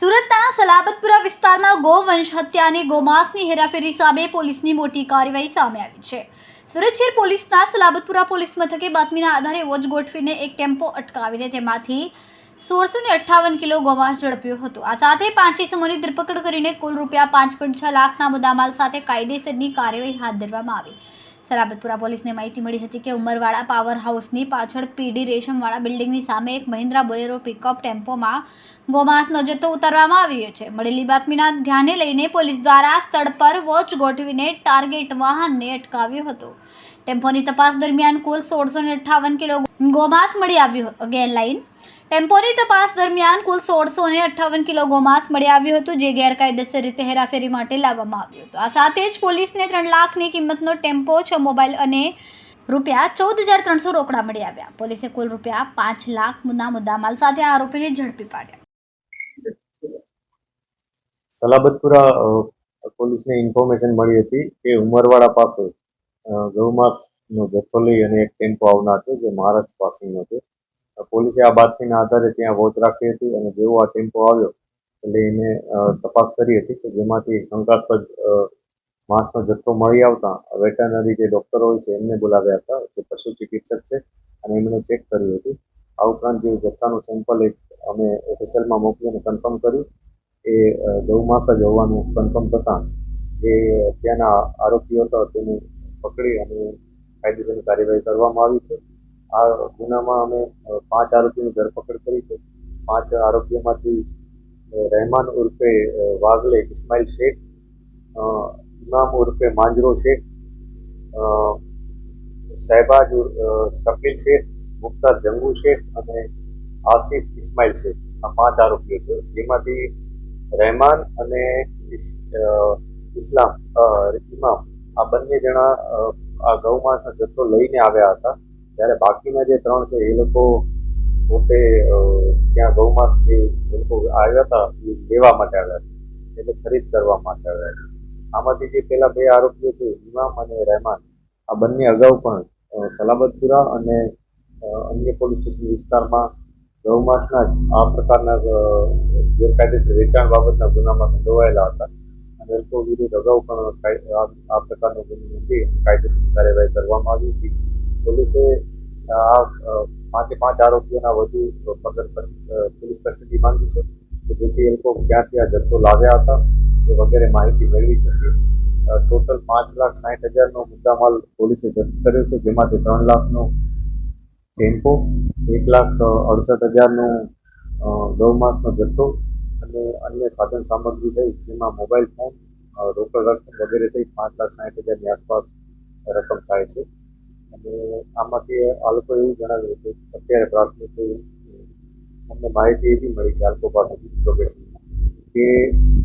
સુરતના સલાબતપુરા વિસ્તારમાં ગોવંશ હત્યા અને ગોમાંસની હેરાફેરી સામે પોલીસની મોટી કાર્યવાહી સામે આવી છે. સુરત શહેર પોલીસના સલાબતપુરા પોલીસ મથકે બાતમીના આધારે વોચ ગોઠવીને એક ટેમ્પો અટકાવીને તેમાંથી 1658 કિલો ગોમાંસ ઝડપ્યો હતો. આ સાથે 5 ઇસમોની ધરપકડ કરીને કુલ રૂપિયા 5.6 લાખના મુદ્દામાલ સાથે કાયદેસરની કાર્યવાહી હાથ ધરવામાં આવી. સલાબતપુરા પોલીસને માહિતી મળી હતી કે ઉમરવાડા પાવર હાઉસની પાછળ પીડી રેશમવાળા બિલ્ડિંગની સામે એક મહિન્દ્રા બોલેરો પિકઅપ ટેમ્પોમાં ગોમાંસનો જથ્થો ઉતારવામાં આવ્યો છે. મળેલી બાતમીના ધ્યાને લઈને પોલીસ દ્વારા સ્થળ પર વોચ ગોઠવીને ટાર્ગેટ વાહનને અટકાવ્યો હતો. ટેમ્પોની તપાસ દરમિયાન કુલ 1658 કિલો ગોમાંસ મળી આવ્યું. અગેન લાઈન ટેમ્પોની તપાસ દરમિયાન કુલ 1658 કિલો ગોમાંસ મળી આવ્યું હતું, જે ગેરકાયદેસર રીતે હેરાફેરી માટે લાવવામાં આવ્યું હતું. આ સાથે જ પોલીસને 3 લાખની કિંમતનો ટેમ્પો, 6 મોબાઈલ અને રૂપિયા 14,300 રોકડા મળી આવ્યા. પોલીસે કુલ રૂપિયા 5 લાખના મુદ્દામાલ સાથે આરોપીને ઝડપી પાડ્યા. સલાબતપુરા પોલીસને ઇન્ફોર્મેશન મળી હતી કે ઉમરવાડા પાસે ગૌમાંસનો જથ્થો લઈ અને એક ટેમ્પો આવનાર છે, જે મહારાષ્ટ્ર પાસેનો છે. પોલીસે આ બાતમીના આધારે ત્યાં વોચ રાખી હતી અને જેવો આ ટેમ્પો આવ્યો એટલે એને તપાસ કરી હતી કે જેમાંથી શંકાસ્પદ માંસનો જથ્થો મળી આવતા વેટરનરી જે ડૉક્ટર હોય છે એમને બોલાવ્યા હતા, જે પશુ ચિકિત્સક છે, અને એમણે ચેક કર્યું હતું. આ ઉપરાંત જે જથ્થાનું સેમ્પલ અમે ઓફિસરમાં મોકલીને કન્ફર્મ કર્યું એ ગૌમાંસ જ હોવાનું કન્ફર્મ થતાં જે ત્યાંના આરોપીઓ હતા તેને પકડી અને કાયદેસરની કાર્યવાહી કરવામાં આવી છે. આ ગુનામાં અમે 5 આરોપીની ધરપકડ કરી છે. 5 આરોપીઓમાંથી રહેમાન ઉર્ફે વાગલે ઇસ્માઇલ શેખ, ઇમામ ઉર્ફે માંજરો શેખ, શહેબાજ શકીલ શેખ, મુખ્તાર જંગુ શેખ અને આસિફ ઇસ્માઇલ શેખ, આ 5 આરોપીઓ છે. જેમાંથી રહેમાન અને ઇમામ આ બંને જણા આ ગૌમાંસનો જથ્થો લઈને આવ્યા હતા, ત્યારે બાકીના જે 3 છે એ લોકો પોતે ત્યાં ગૌમાંસ જે લોકો આવ્યા હતા એ લેવા માટે આવ્યા હતા, એટલે ખરીદ કરવા માટે આવ્યા હતા. આમાંથી જે પેલા 2 આરોપીઓ છે ઇમામ અને રહેમાન, આ બંને અગાઉ પણ સલાબતપુરા અને અન્ય પોલીસ સ્ટેશન વિસ્તારમાં ગૌમાંસના આ પ્રકારના ગેરકાયદેસર વેચાણ બાબતના ગુનામાં સંડોવાયેલા હતા અને એ લોકો વિરુદ્ધ અગાઉ પણ આ પ્રકારનો ગુનો નોંધી કાયદેસરની કાર્યવાહી કરવામાં આવી હતી. પોલીસે આ 5 આરોપીઓના વધુ પોલીસ કસ્ટડી માંગી છે કે જેથી એ લોકો ક્યાંથી આ જથ્થો લાવ્યા હતા એ વગેરે માહિતી મેળવી શકે. ટોટલ 5,60,000નો મુદ્દામાલ પોલીસે જપ્ત કર્યો છે, જેમાંથી 3 લાખનો ટેમ્પો, 1,68,000નો ગૌમાંસનો જથ્થો અને અન્ય સાધન સામગ્રી થઈ જેમાં મોબાઈલ ફોન, રોકડ રકમ વગેરે થઈ 5,60,000ની આસપાસ રકમ થાય છે. અને આમાંથી આ લોકો એવું જણાવ્યું કે અત્યારે પ્રાથમિક અમને માહિતી એવી મળી છે આ લોકો પાસેથી ઇન્ફોર્મેશનમાં કે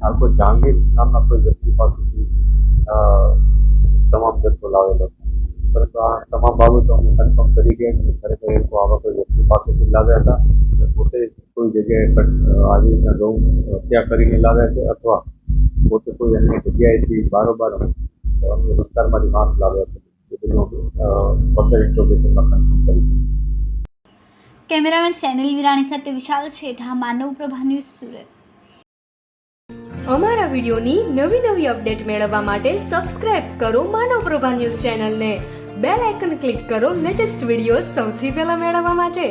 આ લોકો જહાંગીર નામના કોઈ વ્યક્તિ પાસેથી તમામ જથ્થો લાવેલો, પરંતુ આ તમામ બાબતો અમને કન્ફર્મ કરી ગયા કે ખરેખર એ લોકો આવા કોઈ વ્યક્તિ પાસેથી લાવ્યા હતા અને પોતે કોઈ જગ્યાએ આવી રીતના ગૌ હત્યા કરીને લાવ્યા છે અથવા પોતે કોઈ અન્ય જગ્યાએથી બારોબાર અન્ય વિસ્તારમાંથી માંસ લાવ્યા છે. કેમેરામેન સેનલ વિરાણી સાથે વિશાલ છેઠા, માનવ પ્રભા ન્યૂઝ, સુરત. અમારા વિડીયોની નવી અપડેટ મેળવવા માટે સબસ્ક્રાઇબ કરો માનવ પ્રભા ન્યૂઝ ચેનલને. બેલ આઇકન ક્લિક કરો લેટેસ્ટ વિડીયો સૌથી પહેલા મેળવવા માટે.